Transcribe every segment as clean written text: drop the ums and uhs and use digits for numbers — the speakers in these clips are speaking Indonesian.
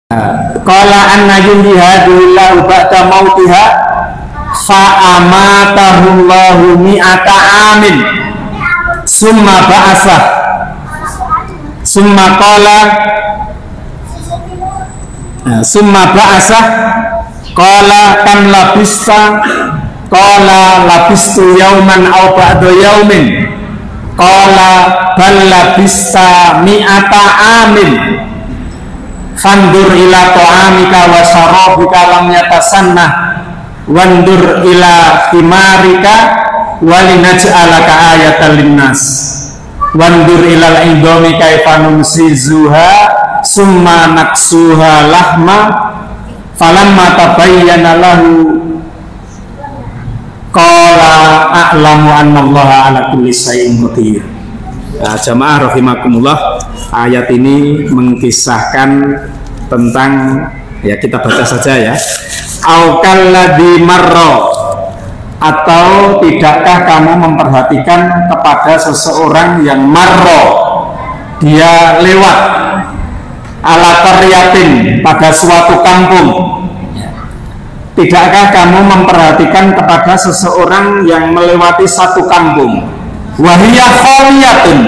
Qala anna yuhyiha ba'da mautiha fa amatahullahu mi'ata amin summa ba'asah summa qala summa ba'asah qala kan labista qala labistu yauman aw ba'da yaumin qala bal labista mi'ata amin fandur ila ta'amika wa syarabika lam yatasannah wandur ila thimarika walinaj'alaka ayatan linnas wandur ila al-idhami kaifa nunsizuha summa naksuha lahma falamma tabayyana lahu qala a'lamu annallaha ala kulli syai'in qadir. Jamaah rahimakumullah, ayat ini mengkisahkan tentang, ya kita baca saja ya, aukalladzi marra, atau tidakkah kamu memperhatikan kepada seseorang yang marra, dia lewat, ala qaryatin, pada suatu kampung. Tidakkah kamu memperhatikan kepada seseorang yang melewati satu kampung, wahiyya khawiyatun,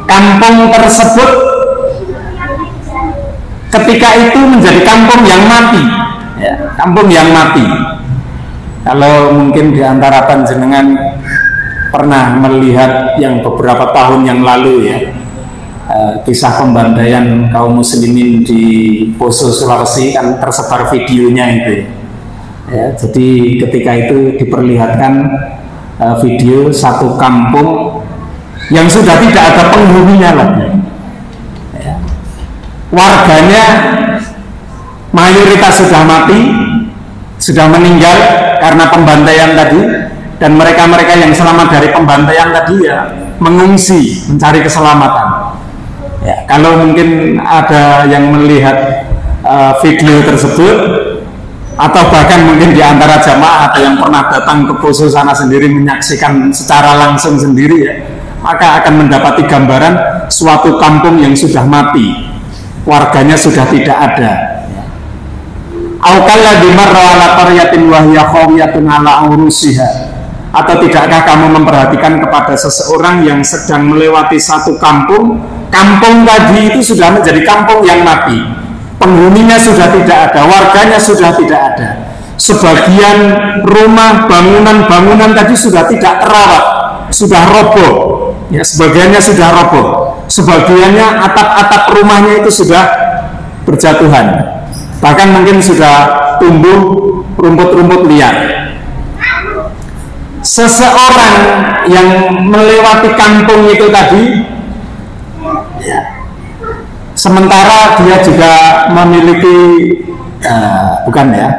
kampung tersebut ketika itu menjadi kampung yang mati, ya, kampung yang mati. Kalau mungkin di antara panjenengan pernah melihat yang beberapa tahun yang lalu ya, kisah pembantaian kaum muslimin di Poso Sulawesi, kan tersebar videonya itu ya. Jadi ketika itu diperlihatkan video satu kampung yang sudah tidak ada penghuninya lagi ya. Warganya mayoritas sudah mati, sudah meninggal karena pembantaian tadi, dan mereka-mereka yang selamat dari pembantaian tadi ya mengungsi mencari keselamatan ya. Kalau mungkin ada yang melihat video tersebut, atau bahkan mungkin di antara jamaah ada yang pernah datang ke Poso sana sendiri menyaksikan secara langsung sendiri ya, maka akan mendapati gambaran suatu kampung yang sudah mati, warganya sudah tidak ada. Aukalladzi marra ala qaryatin wa hiya khawiyatun ala urusiha, atau tidakkah kamu memperhatikan kepada seseorang yang sedang melewati satu kampung, kampung tadi itu sudah menjadi kampung yang mati, penghuninya sudah tidak ada, warganya sudah tidak ada, sebagian rumah, bangunan-bangunan tadi sudah tidak terawat, sudah roboh ya, sebagiannya sudah roboh, sebagiannya atap-atap rumahnya itu sudah berjatuhan, bahkan mungkin sudah tumbuh rumput-rumput liar. Seseorang yang melewati kampung itu tadi ya, sementara dia juga memiliki bukan ya,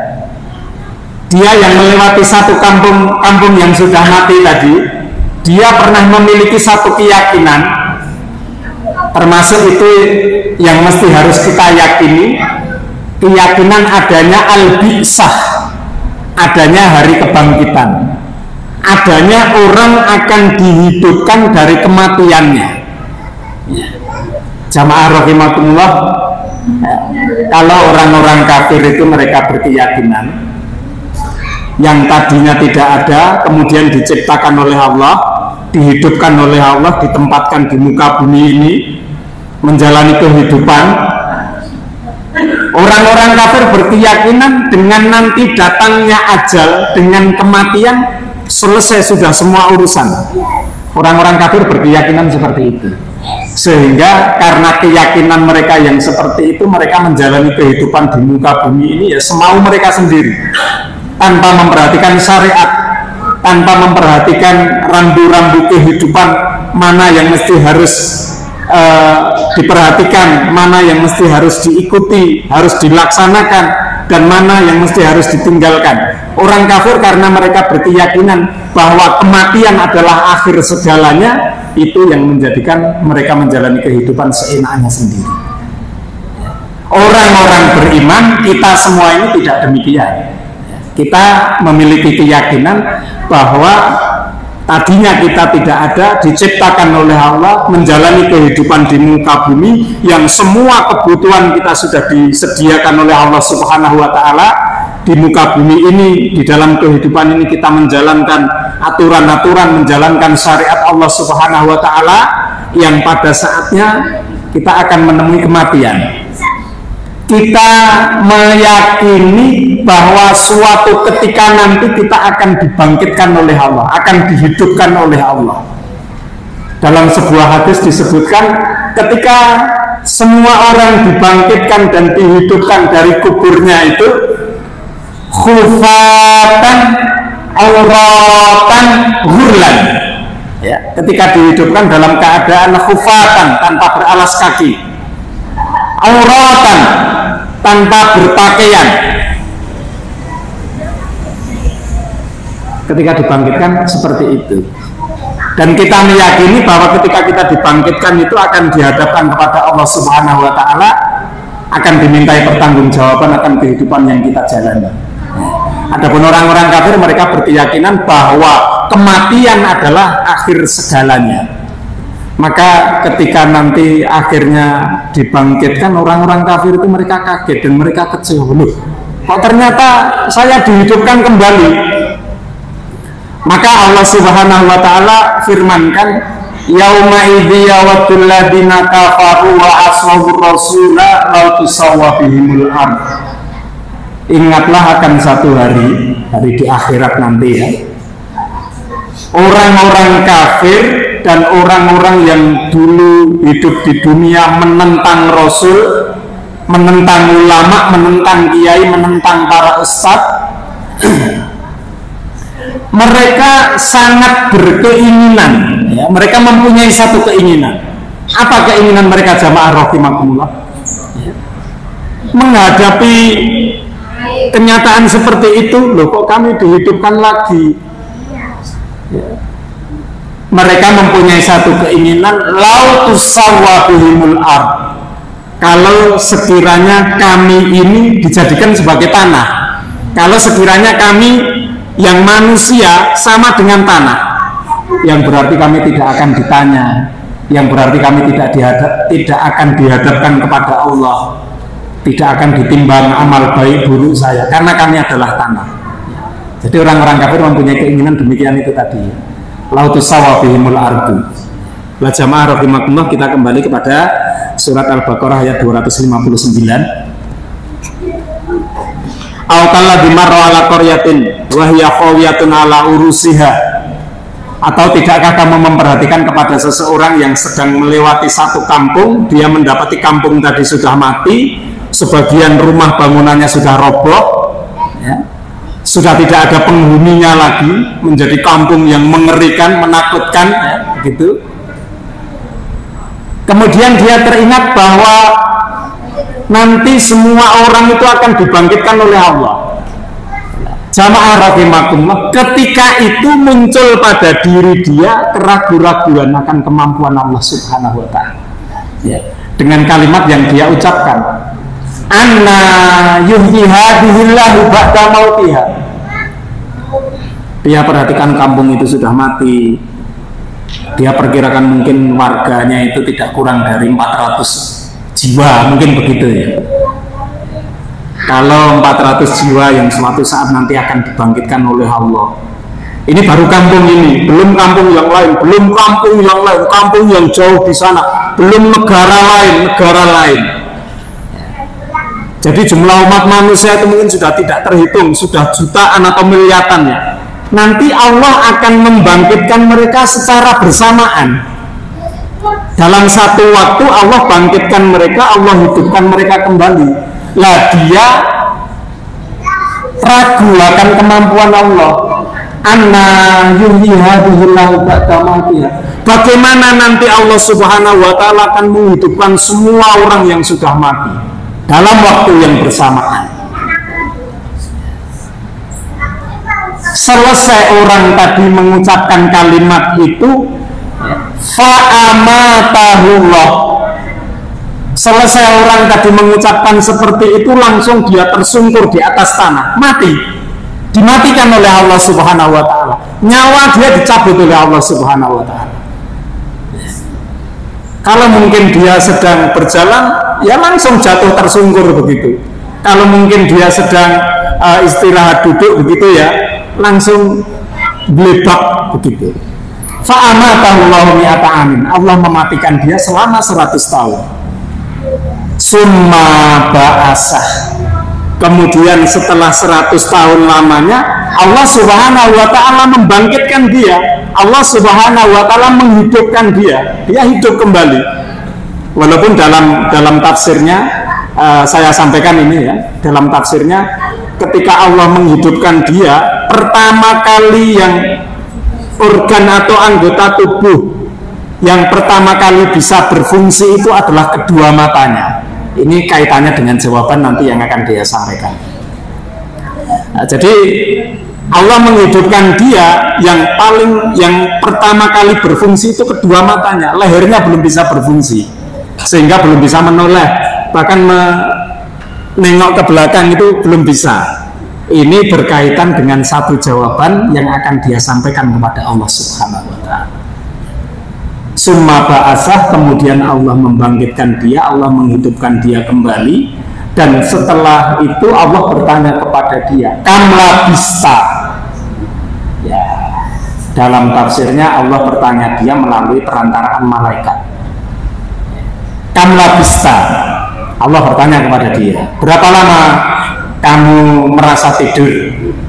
dia yang melewati satu kampung yang sudah mati tadi, dia pernah memiliki satu keyakinan, termasuk itu yang mesti harus kita yakini, keyakinan adanya al-bi'sah, adanya hari kebangkitan, adanya orang akan dihidupkan dari kematiannya ya. Jamaah rahimakumullah, kalau orang-orang kafir itu mereka berkeyakinan yang tadinya tidak ada kemudian diciptakan oleh Allah, dihidupkan oleh Allah, ditempatkan di muka bumi ini menjalani kehidupan. Orang-orang kafir berkeyakinan dengan nanti datangnya ajal, dengan kematian selesai sudah semua urusan. Orang-orang kafir berkeyakinan seperti itu, sehingga karena keyakinan mereka yang seperti itu, mereka menjalani kehidupan di muka bumi ini ya semau mereka sendiri, tanpa memperhatikan syariat, tanpa memperhatikan rambu-rambu kehidupan, mana yang mesti harus diperhatikan, mana yang mesti harus diikuti, harus dilaksanakan, dan mana yang mesti harus ditinggalkan. Orang kafir karena mereka berkeyakinan bahwa kematian adalah akhir segalanya, itu yang menjadikan mereka menjalani kehidupan seenaknya sendiri. Orang-orang beriman, kita semua ini tidak demikian. Kita memiliki keyakinan bahwa Tadinya kita tidak ada, diciptakan oleh Allah, menjalani kehidupan di muka bumi yang semua kebutuhan kita sudah disediakan oleh Allah Subhanahu wa Ta'ala. Di muka bumi ini, di dalam kehidupan ini kita menjalankan aturan-aturan, menjalankan syariat Allah Subhanahu wa Ta'ala, yang pada saatnya kita akan menemui kematian. Kita meyakini bahwa suatu ketika nanti kita akan dibangkitkan oleh Allah, akan dihidupkan oleh Allah. Dalam sebuah hadis disebutkan, ketika semua orang dibangkitkan dan dihidupkan dari kuburnya itu, khufatan auratan ghurlan, ya, ketika dihidupkan dalam keadaan khufatan, tanpa beralas kaki, auratan, tanpa berpakaian. Ketika dibangkitkan seperti itu. Dan kita meyakini bahwa ketika kita dibangkitkan itu akan dihadapkan kepada Allah Subhanahu wa Ta'ala, akan dimintai pertanggungjawaban akan kehidupan yang kita jalani. Adapun orang-orang kafir, mereka berkeyakinan bahwa kematian adalah akhir segalanya. Maka ketika nanti akhirnya dibangkitkan, orang-orang kafir itu mereka kaget dan mereka kecewa. Loh, kok ternyata saya dihidupkan kembali? Maka Allah Subhanahu wa Ta'ala firmankan, yauma idzi yawaddul ladzina kafaru wa ashabur rasula law tusawwa bihimul ard. Ingatlah akan satu hari di akhirat nanti, ya, orang-orang kafir dan orang-orang yang dulu hidup di dunia menentang Rasul, menentang ulama, menentang kiai, menentang para ustadz, mereka sangat berkeinginan, ya, mereka mempunyai satu keinginan. Apa keinginan mereka, jamaah rahimakumullah? Menghadapi kenyataan seperti itu, loh kok kami dihidupkan lagi, ya. Mereka mempunyai satu keinginan, lau tusawwa bihimul ard, kalau sekiranya kami ini dijadikan sebagai tanah, kalau sekiranya kami yang manusia sama dengan tanah, yang berarti kami tidak akan ditanya, yang berarti kami tidak akan dihadapkan kepada Allah, tidak akan ditimbang amal baik buruk saya, karena kami adalah tanah. Jadi orang-orang kafir mempunyai keinginan demikian itu tadi, lautus sawa bihimul ardu. Lah jamaah rahimakumullah, kita kembali kepada surat Al-Baqarah ayat 259. Aukalladzi marra ala qaryatin wa hiya khawiyatun ala urusiha. Atau tidakkah kamu memperhatikan kepada seseorang yang sedang melewati satu kampung, dia mendapati kampung tadi sudah mati, sebagian rumah bangunannya sudah roboh, ya, sudah tidak ada penghuninya lagi, menjadi kampung yang mengerikan, menakutkan, ya, begitu. Kemudian dia teringat bahwa nanti semua orang itu akan dibangkitkan oleh Allah. Jamaah rahimakumullah, ketika itu muncul pada diri dia keraguan-raguan akan kemampuan Allah Subhanahu wa Ta'ala, ya, dengan kalimat yang dia ucapkan, anna yuhyi hadhillahu ba'da mautiha. Dia perhatikan kampung itu sudah mati. Dia perkirakan mungkin warganya itu tidak kurang dari 400 jiwa, mungkin begitu, ya. Kalau 400 jiwa yang suatu saat nanti akan dibangkitkan oleh Allah. Ini baru kampung ini, belum kampung yang lain, belum kampung yang lain, kampung yang jauh di sana, belum negara lain. Jadi jumlah umat manusia itu mungkin sudah tidak terhitung, sudah jutaan atau miliarannya. Nanti Allah akan membangkitkan mereka secara bersamaan. Dalam satu waktu Allah bangkitkan mereka, Allah hidupkan mereka kembali. Lah dia ragu akan kemampuan Allah. Anna yuhyi hadhillahu ba'da mautiha. Bagaimana nanti Allah Subhanahu wa Ta'ala akan menghidupkan semua orang yang sudah mati dalam waktu yang bersamaan. Selesai orang tadi mengucapkan kalimat itu, fa'amatahullah. Selesai orang tadi mengucapkan seperti itu, langsung dia tersungkur di atas tanah, mati. dimatikan oleh Allah Subhanahu wa taala. Nyawa dia dicabut oleh Allah Subhanahu wa taala. Kalau mungkin dia sedang berjalan, ya langsung jatuh tersungkur begitu. Kalau mungkin dia sedang istirahat duduk begitu ya, langsung beledak begitu. Fa'amatahullahu mi'ata amin. Allah mematikan dia selama 100 tahun. Summa ba'asah. Kemudian setelah 100 tahun lamanya, Allah Subhanahu wa taala membangkitkan dia. Allah Subhanahu wa taala menghidupkan dia. Dia hidup kembali. Walaupun dalam tafsirnya saya sampaikan ini ya, dalam tafsirnya ketika Allah menghidupkan dia, pertama kali yang organ atau anggota tubuh yang pertama kali bisa berfungsi itu adalah kedua matanya. Ini kaitannya dengan jawaban nanti yang akan dia sampaikan. Nah, jadi Allah menghidupkan dia yang pertama kali berfungsi itu kedua matanya. Lehernya belum bisa berfungsi sehingga belum bisa menoleh, bahkan menengok ke belakang itu belum bisa. Ini berkaitan dengan satu jawaban yang akan dia sampaikan kepada Allah Subhanahu wa taala. Summa ba'asah, kemudian Allah membangkitkan dia, Allah menghidupkan dia kembali, dan setelah itu Allah bertanya kepada dia, kam labista. Ya, dalam tafsirnya Allah bertanya dia melalui perantaraan malaikat. Kam labista. Allah bertanya kepada dia, berapa lama kamu merasa tidur?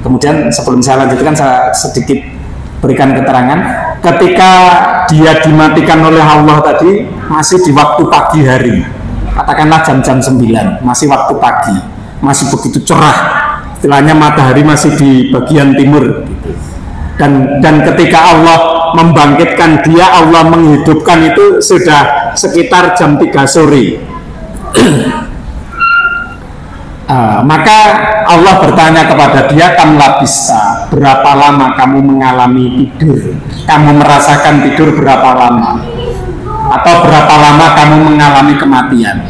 Kemudian sebelum saya lanjutkan, saya sedikit berikan keterangan. Ketika dia dimatikan oleh Allah tadi, masih di waktu pagi hari, katakanlah jam-jam 9, masih waktu pagi, masih begitu cerah, istilahnya matahari masih di bagian timur gitu. Dan ketika Allah membangkitkan dia, Allah menghidupkan itu sudah sekitar jam 3 sore. Maka Allah bertanya kepada dia, kam labista, berapa lama kamu mengalami tidur? Kamu merasakan tidur berapa lama? Atau berapa lama kamu mengalami kematian?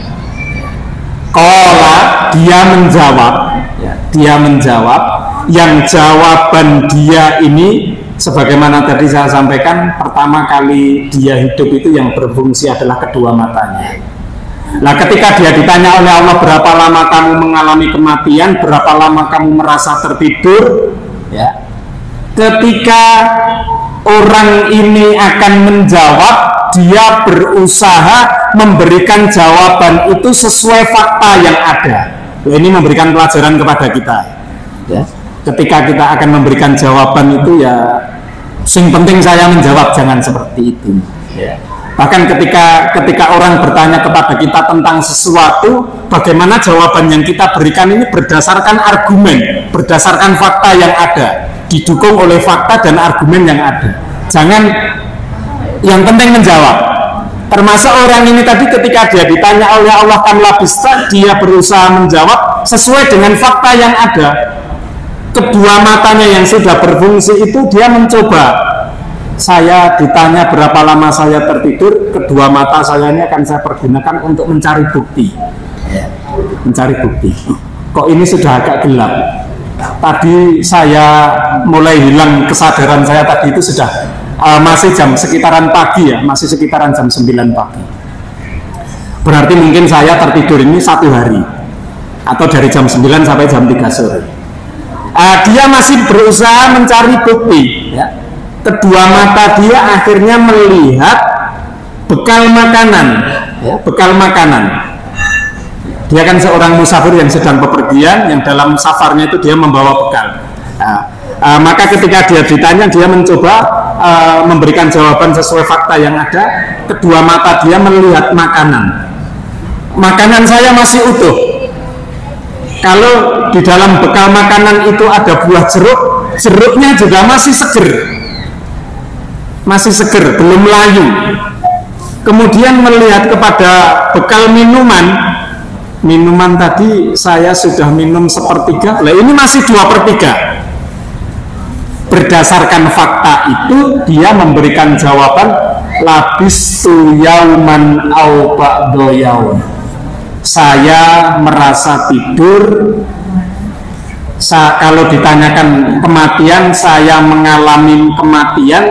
Qala, dia menjawab, yang jawaban dia ini sebagaimana tadi saya sampaikan, pertama kali dia hidup itu yang berfungsi adalah kedua matanya. Nah, ketika dia ditanya oleh Allah, berapa lama kamu mengalami kematian, berapa lama kamu merasa tertidur, ya, ketika orang ini akan menjawab, dia berusaha memberikan jawaban itu sesuai fakta yang ada. Nah, ini memberikan pelajaran kepada kita, ya. Ketika kita akan memberikan jawaban itu, ya, sing penting saya menjawab, jangan seperti itu, ya. Bahkan ketika orang bertanya kepada kita tentang sesuatu, bagaimana jawaban yang kita berikan ini berdasarkan argumen, berdasarkan fakta yang ada, didukung oleh fakta dan argumen yang ada. Jangan yang penting menjawab. Termasuk orang ini tadi ketika dia ditanya oleh Allah kam labista, dia berusaha menjawab sesuai dengan fakta yang ada. Kedua matanya yang sudah berfungsi itu dia mencoba. Saya ditanya berapa lama saya tertidur, kedua mata saya ini akan saya pergunakan untuk mencari bukti. Mencari bukti. Kok ini sudah agak gelap? Tadi saya mulai hilang kesadaran saya tadi itu sudah masih jam sekitaran pagi ya, masih sekitaran jam 9 pagi. Berarti mungkin saya tertidur ini 1 hari, atau dari jam 9 sampai jam 3 sore. Dia masih berusaha mencari bukti, ya. Kedua mata dia akhirnya melihat bekal makanan, ya, bekal makanan. Dia kan seorang musafir yang sedang bepergian, yang dalam safarnya itu dia membawa bekal. Maka ketika dia ditanya, dia mencoba memberikan jawaban sesuai fakta yang ada. Kedua mata dia melihat makanan. Makanan saya masih utuh. Kalau di dalam bekal makanan itu ada buah jeruk, jeruknya juga masih seger. Masih seger, belum layu. Kemudian melihat kepada bekal minuman tadi saya sudah minum 1/3, lah ini masih 2/3. Berdasarkan fakta itu dia memberikan jawaban labistu yauman au ba'da yaum. Saya merasa tidur Kalau ditanyakan kematian, saya mengalami kematian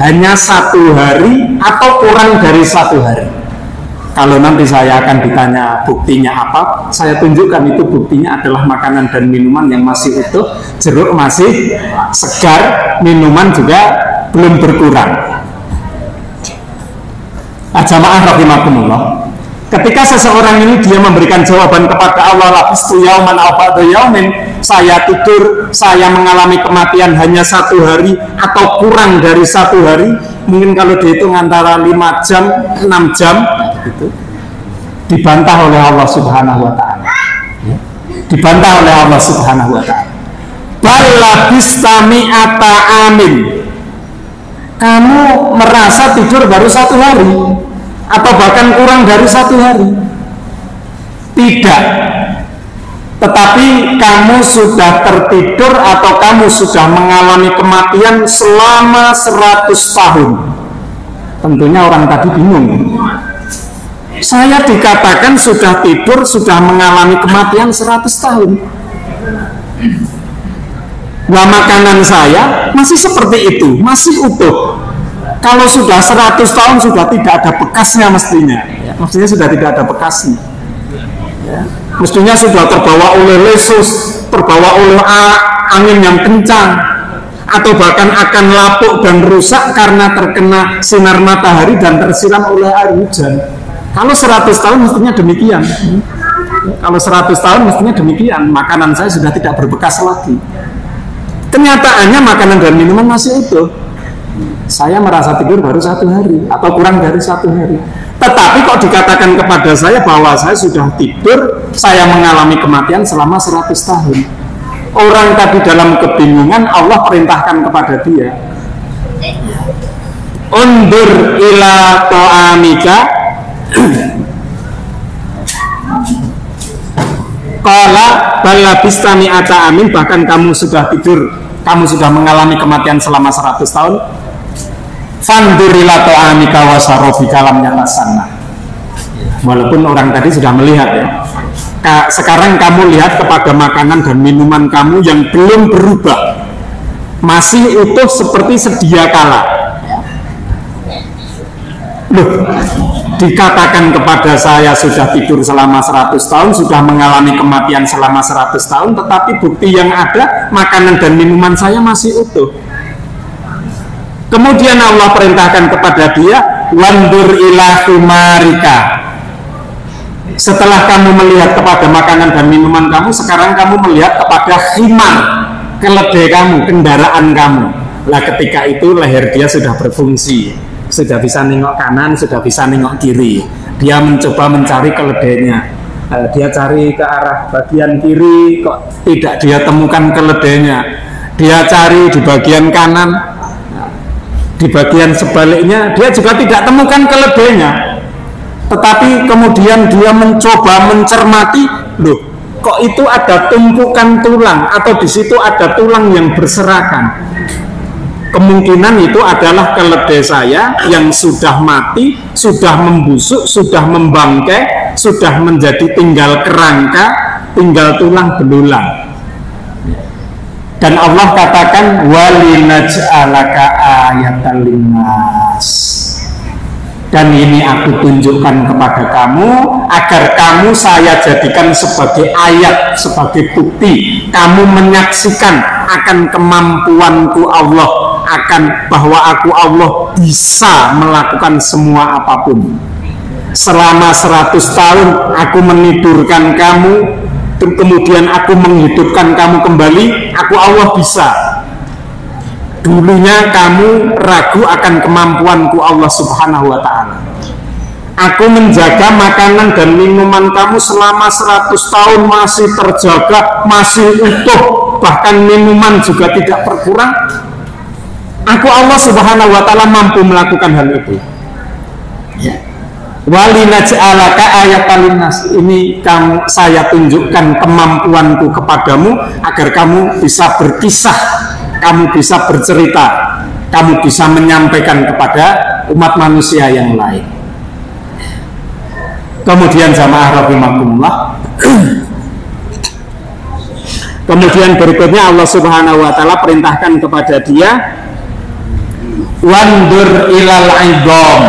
hanya 1 hari atau kurang dari 1 hari. Kalau nanti saya akan ditanya buktinya apa, saya tunjukkan itu buktinya adalah makanan dan minuman yang masih utuh, jeruk masih segar, minuman juga belum berkurang. Jamaah rahimakumullah. Ketika seseorang ini dia memberikan jawaban kepada Allah, labistu yauman aw ba'da yaumin, saya tidur, saya mengalami kematian hanya 1 hari atau kurang dari 1 hari, mungkin kalau dihitung antara 5 jam, 6 jam, gitu, dibantah oleh Allah Subhanahu wa ta'ala. Dibantah oleh Allah Subhanahu wa ta'ala. Bal labista mi'ata amin. Kamu merasa tidur baru 1 hari atau bahkan kurang dari 1 hari. Tidak. Tetapi kamu sudah tertidur atau kamu sudah mengalami kematian selama 100 tahun. Tentunya orang tadi bingung. Saya dikatakan sudah tidur, sudah mengalami kematian 100 tahun. Nah, makanan saya masih seperti itu, masih utuh. Kalau sudah 100 tahun sudah tidak ada bekasnya mestinya, ya, maksudnya sudah tidak ada bekasnya, ya. Mestinya sudah terbawa oleh lesus, terbawa oleh angin yang kencang, atau bahkan akan lapuk dan rusak karena terkena sinar matahari dan tersiram oleh air hujan. Kalau 100 tahun mestinya demikian. Kalau 100 tahun mestinya demikian, makanan saya sudah tidak berbekas lagi. Kenyataannya makanan dan minuman masih utuh. Saya merasa tidur baru 1 hari atau kurang dari 1 hari. Tetapi kok dikatakan kepada saya bahwa saya sudah tidur, saya mengalami kematian selama 100 tahun. Orang tadi dalam kebingungan, Allah perintahkan kepada dia, undur ila ta'amika qala bal labista mi'ata amin, bahkan kamu sudah tidur, kamu sudah mengalami kematian selama 100 tahun. Fandurila ta'amika wa sarobika lam yatasanna. Walaupun orang tadi sudah melihat, ya, sekarang kamu lihat kepada makanan dan minuman kamu yang belum berubah, masih utuh seperti sedia kala. Loh, dikatakan kepada saya sudah tidur selama 100 tahun, sudah mengalami kematian selama 100 tahun, tetapi bukti yang ada makanan dan minuman saya masih utuh. Kemudian Allah perintahkan kepada dia, wandur ila humarika. Setelah kamu melihat kepada makanan dan minuman kamu, sekarang kamu melihat kepada khimar, keledai kamu, kendaraan kamu. Lah ketika itu leher dia sudah berfungsi, sudah bisa nengok kanan, sudah bisa nengok kiri. Dia mencoba mencari keledainya. Dia cari ke arah bagian kiri, kok tidak dia temukan keledainya. Dia cari di bagian kanan, di bagian sebaliknya dia juga tidak temukan keledainya. Tetapi kemudian dia mencoba mencermati, loh, kok itu ada tumpukan tulang atau di situ ada tulang yang berserakan. Kemungkinan itu adalah keledai saya yang sudah mati, sudah membusuk, sudah membangkai, sudah menjadi tinggal kerangka, tinggal tulang belulang. Dan Allah katakan walinaj'alaka ayatan linnas. Dan ini aku tunjukkan kepada kamu agar kamu saya jadikan sebagai ayat, sebagai bukti. Kamu menyaksikan akan kemampuanku Allah, akan bahwa aku Allah bisa melakukan semua apapun. Selama 100 tahun aku menidurkan kamu, kemudian aku menghidupkan kamu kembali, aku Allah bisa. Dulunya kamu ragu akan kemampuanku Allah Subhanahu wa ta'ala. Aku menjaga makanan dan minuman kamu selama 100 tahun masih terjaga, masih utuh, bahkan minuman juga tidak berkurang. Aku Allah Subhanahu wa ta'ala mampu melakukan hal itu. Ya. Walinaj'alaka ayatan linnas. Ini kamu, saya tunjukkan kemampuanku kepadamu agar kamu bisa berkisah, kamu bisa bercerita, kamu bisa menyampaikan kepada umat manusia yang lain. Kemudian jamaah rahimakumullah, Kemudian berikutnya Allah Subhanahu wa taala perintahkan kepada dia, wandur ilal idham.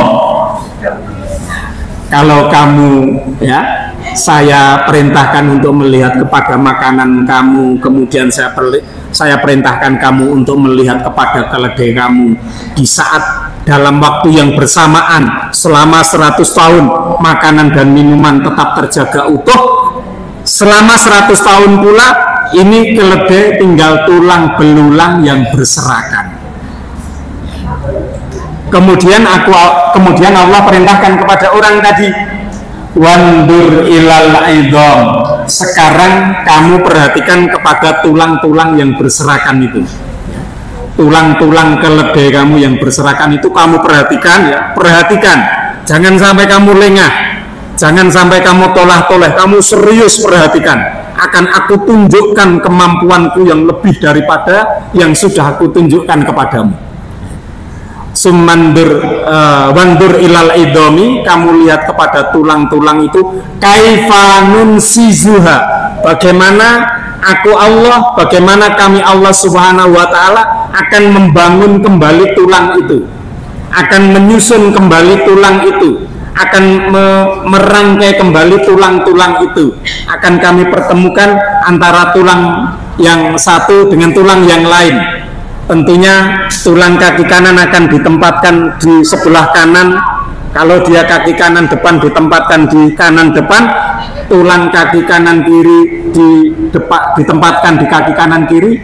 Kalau kamu, ya, saya perintahkan untuk melihat kepada makanan kamu, kemudian saya perintahkan kamu untuk melihat kepada keledai kamu di saat dalam waktu yang bersamaan selama 100 tahun makanan dan minuman tetap terjaga utuh. Selama 100 tahun pula ini keledai tinggal tulang belulang yang berserakan. Kemudian Allah perintahkan kepada orang tadi, wandur ilal idham. Sekarang kamu perhatikan kepada tulang-tulang yang berserakan itu. Tulang-tulang keledai kamu yang berserakan itu kamu perhatikan, ya, perhatikan. Jangan sampai kamu lengah, jangan sampai kamu tolah-toleh, kamu serius perhatikan. Akan aku tunjukkan kemampuanku yang lebih daripada yang sudah aku tunjukkan kepadamu. Wandur ilal idhami, kamu lihat kepada tulang-tulang itu, kaifa nunsizuha, bagaimana aku Allah, bagaimana kami Allah Subhanahu wa taala akan membangun kembali tulang itu, akan menyusun kembali tulang itu, akan merangkai kembali tulang-tulang itu, akan kami pertemukan antara tulang yang satu dengan tulang yang lain. Tentunya tulang kaki kanan akan ditempatkan di sebelah kanan. Kalau dia kaki kanan depan ditempatkan di kanan depan, tulang kaki kanan kiri ditempatkan di kaki kanan kiri.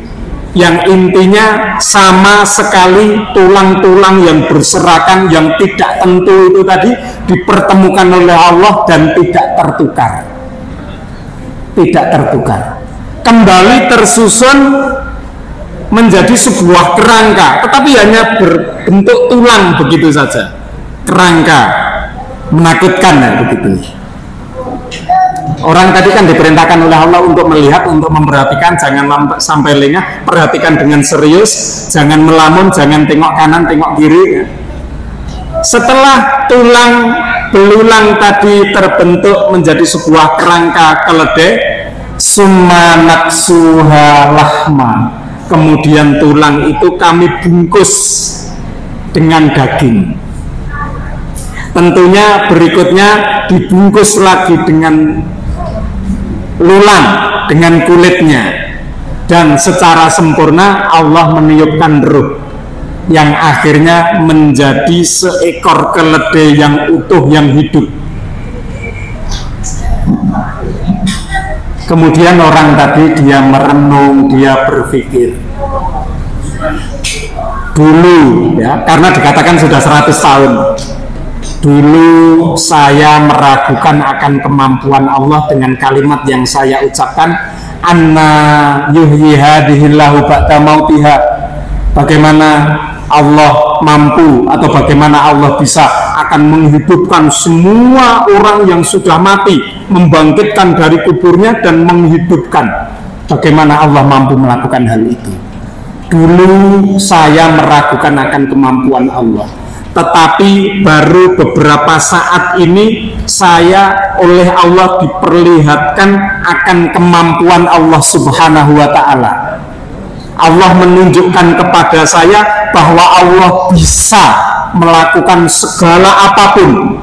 Yang intinya sama sekali tulang-tulang yang berserakan, yang tidak tentu itu tadi dipertemukan oleh Allah dan tidak tertukar. Tidak tertukar. Kembali tersusun menjadi sebuah kerangka, tetapi hanya berbentuk tulang begitu saja. Kerangka menakutkan, ya, begitu. Orang tadi kan diperintahkan oleh Allah untuk melihat, untuk memperhatikan, jangan sampai lengah, perhatikan dengan serius, jangan melamun, jangan tengok kanan, tengok kiri. Setelah tulang belulang tadi terbentuk menjadi sebuah kerangka keledai, summa naksuha lahma, kemudian tulang itu kami bungkus dengan daging. Tentunya berikutnya dibungkus lagi dengan lulang, dengan kulitnya, dan secara sempurna Allah meniupkan ruh yang akhirnya menjadi seekor keledai yang utuh, yang hidup. Kemudian orang tadi dia merenung, dia berpikir, dulu, ya, karena dikatakan sudah 100 tahun, dulu saya meragukan akan kemampuan Allah dengan kalimat yang saya ucapkan, anna yuhyi hadhillahu ba'da mautiha. Bagaimana Allah mampu, atau bagaimana Allah bisa akan menghidupkan semua orang yang sudah mati, membangkitkan dari kuburnya dan menghidupkan. Bagaimana Allah mampu melakukan hal itu? Dulu saya meragukan akan kemampuan Allah, tetapi baru beberapa saat ini saya oleh Allah diperlihatkan akan kemampuan Allah Subhanahu wa ta'ala. Allah menunjukkan kepada saya bahwa Allah bisa melakukan segala apapun,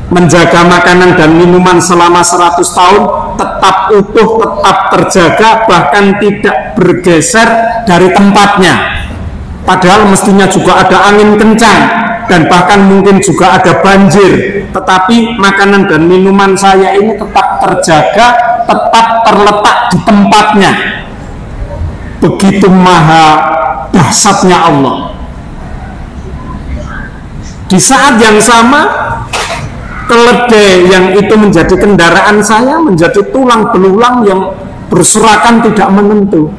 menjaga makanan dan minuman selama 100 tahun tetap utuh, tetap terjaga, bahkan tidak bergeser dari tempatnya. Padahal mestinya juga ada angin kencang dan bahkan mungkin juga ada banjir, tetapi makanan dan minuman saya ini tetap terjaga, tetap terletak di tempatnya. Begitu maha dahsyatnya Allah. Di saat yang sama, keledai yang itu menjadi kendaraan saya, menjadi tulang belulang yang berserakan tidak menentu.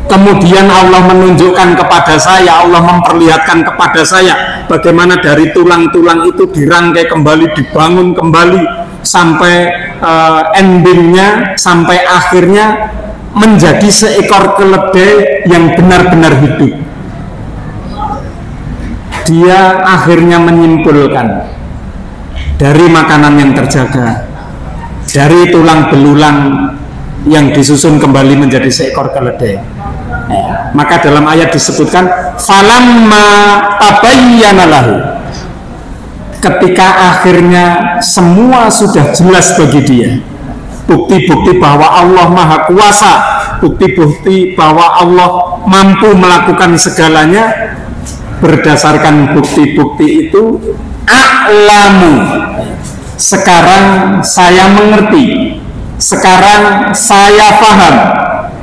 Kemudian Allah menunjukkan kepada saya, Allah memperlihatkan kepada saya bagaimana dari tulang-tulang itu dirangkai kembali, dibangun kembali sampai endingnya, sampai akhirnya menjadi seekor keledai yang benar-benar hidup. Dia akhirnya menyimpulkan dari makanan yang terjaga, dari tulang belulang yang disusun kembali menjadi seekor keledai. Maka dalam ayat disebutkan falamma tabayyana lahu, ketika akhirnya semua sudah jelas bagi dia, bukti-bukti bahwa Allah Maha Kuasa, bukti-bukti bahwa Allah mampu melakukan segalanya, berdasarkan bukti-bukti itu a'lamu, sekarang saya mengerti, sekarang saya paham,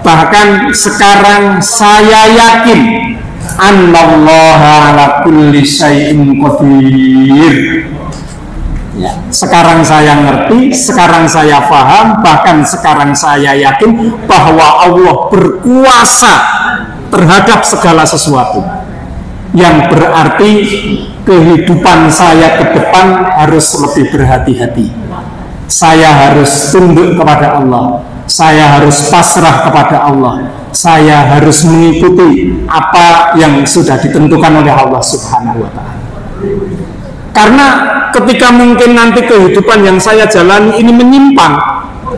bahkan sekarang saya yakin annallaha ala kulli syai'in qadir. Sekarang saya ngerti, sekarang saya paham, bahkan sekarang saya yakin bahwa Allah berkuasa terhadap segala sesuatu. Yang berarti kehidupan saya ke depan harus lebih berhati-hati. Saya harus tunduk kepada Allah, saya harus pasrah kepada Allah, saya harus mengikuti apa yang sudah ditentukan oleh Allah Subhanahu wa Ta'ala. Karena ketika mungkin nanti kehidupan yang saya jalani ini menyimpang,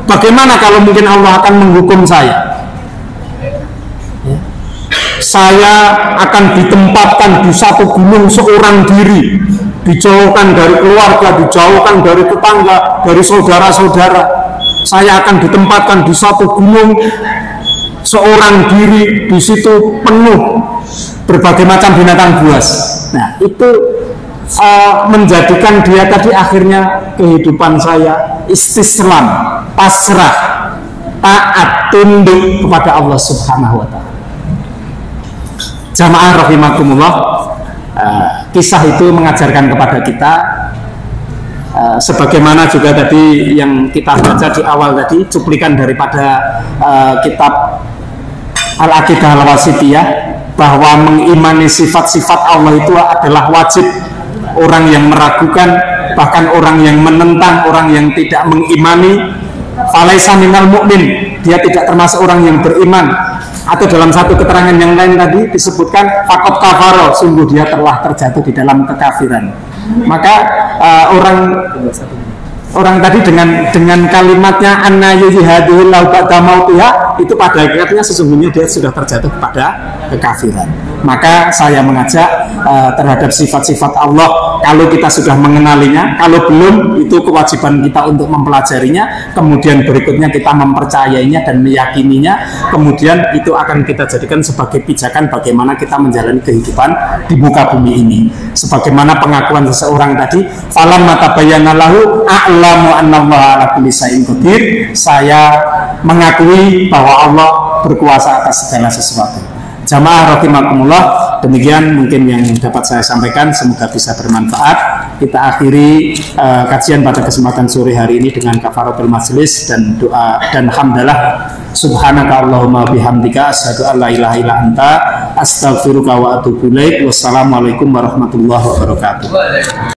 bagaimana kalau mungkin Allah akan menghukum saya? Saya akan ditempatkan di satu gunung seorang diri, dijauhkan dari keluarga, dijauhkan dari tetangga, dari saudara-saudara. Saya akan ditempatkan di satu gunung seorang diri, di situ penuh berbagai macam binatang buas. Nah, itu menjadikan dia tadi akhirnya kehidupan saya istislam, pasrah, taat, tunduk kepada Allah Subhanahu wa Ta'ala. Jamaah rahimakumullah, kisah itu mengajarkan kepada kita sebagaimana juga tadi yang kita baca di awal tadi, cuplikan daripada kitab Al-Aqidah Al-Wasithiyah, bahwa mengimani sifat-sifat Allah itu adalah wajib. Orang yang meragukan, bahkan orang yang menentang, orang yang tidak mengimani, falaisa minal mu'min, dia tidak termasuk orang yang beriman. Atau dalam satu keterangan yang lain tadi disebutkan faqad kafara, sungguh dia telah terjatuh di dalam kekafiran. Maka orang tadi dengan kalimatnya anna yuhadihil lau ba'da mautiha, itu pada akhirnya sesungguhnya dia sudah terjatuh kepada kekafiran. Maka saya mengajak terhadap sifat-sifat Allah, kalau kita sudah mengenalinya, kalau belum, itu kewajiban kita untuk mempelajarinya, kemudian berikutnya kita mempercayainya dan meyakininya, kemudian itu akan kita jadikan sebagai pijakan bagaimana kita menjalani kehidupan di muka bumi ini. Sebagaimana pengakuan seseorang tadi, falamma tabayyana lahu a'lamu annallaha ala kulli syai'in qadir, saya mengakui bahwa Allah berkuasa atas segala sesuatu. Jamaah rahimakumullah, demikian mungkin yang dapat saya sampaikan, semoga bisa bermanfaat. Kita akhiri kajian pada kesempatan sore hari ini dengan kafaratul majlis dan doa dan hamdalah. Subhanaka Allahumma bihamdika asyhadu an la ilaha illa anta astaghfiruka wa atubu ilaik. Wassalamualaikum warahmatullahi wabarakatuh.